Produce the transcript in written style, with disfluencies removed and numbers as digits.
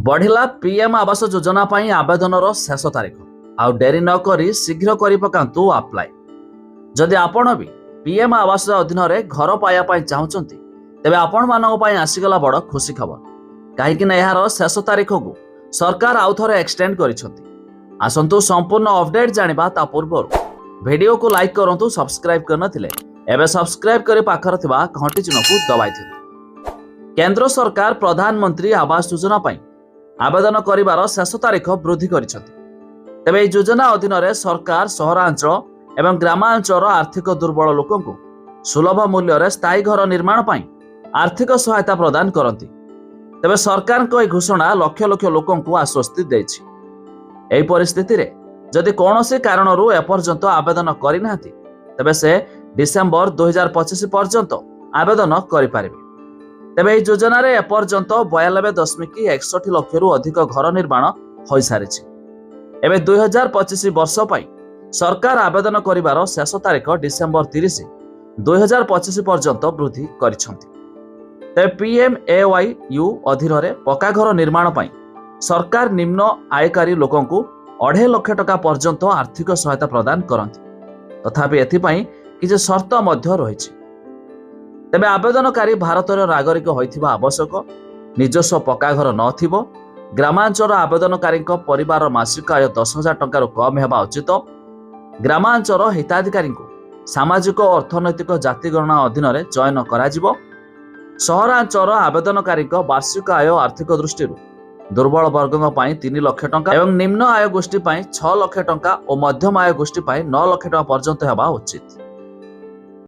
बढ़िला PM Awas Yojana पाई आवेदनर शेष तारीख आउ डेरी न करी शीघ्र करि पकांतु अप्लाई। जदि आपण भी पीएम आवास अधीन रे घर पाया पाई चाहुचंती तेबे आपण मानक पाई आसीगला बड़ खुशी खबर, काहेकि ना यार शेष तारीख को सरकार आउ थरे एक्सटेंड करिसंती। आसंतु संपूर्ण अपडेट जानिबा ता पूर्व वीडियो को लाइक करंतु, सब्सक्राइब करनथिले एबे सब्सक्राइब करि पाखर थिबा घंटी चिन्ह को दबाइ थियंतु। केंद्र सरकार प्रधानमंत्री आवास योजना पाई आवेदन करिवार शेष तारीख वृद्धि करिसंती। तेबे एही योजना अधीन रे सरकार सहरांचल एवं ग्रामांचल आर्थिक दुर्बल लोकंकु सुलभ मूल्य रे स्थायी घर निर्माण पाई आर्थिक सहायता प्रदान करंती। तेबे सरकार को घोषणा लक्ष लक्ष लोकंकु आश्वस्ति देछि। एही परिस्थिति रे जदि कौनसी कारणरू एपर्यंत आवेदन करिनाहांती तेबे से डिसेंबर 2025 पर्यंत आवेदन करिपारिबे। तेबे एही योजना रे एपर्यंत 92.61 लाख रु अधिक घर निर्माण होई सारिछि। एबे 2025 वर्ष पाई सरकार आवेदन करिवार शेष तारीख डिसेंबर 30 2025 पर्यंत वृद्धि करिसंती। तेबे PMAYU अधीन रे पक्का घर निर्माण पाई सरकार निम्न आयकारी लोकंकु 2.5 लाख टका पर्यंत आर्थिक सहायता प्रदान करंती। तथापि एथिपाई किछि शर्त मध्य रहिछि। तेबे आवेदनकारी भारतर नागरिक होइथिबा आवश्यक, निजस्व पक्का घर नथिबो, ग्रामांचल आवेदनकारी परिवार मासिक आय 10,000 टंका कम हेबा उचित, ग्रामांचल हिताधिकारी सामाजिक और अर्थनैतिक जातिगणना अधीन रे चयन कराजिबो, सहरांचल आवेदनकारी वार्षिक आय आर्थिक दृष्टि दुर्बल वर्गों पाई 3 लाख टंका एवं निम्न आय गोष्ठी पाई 6 लाख टंका और मध्यम आय गोष्ठी पाई 9 लाख टंका पर्यंत हेबा उचित।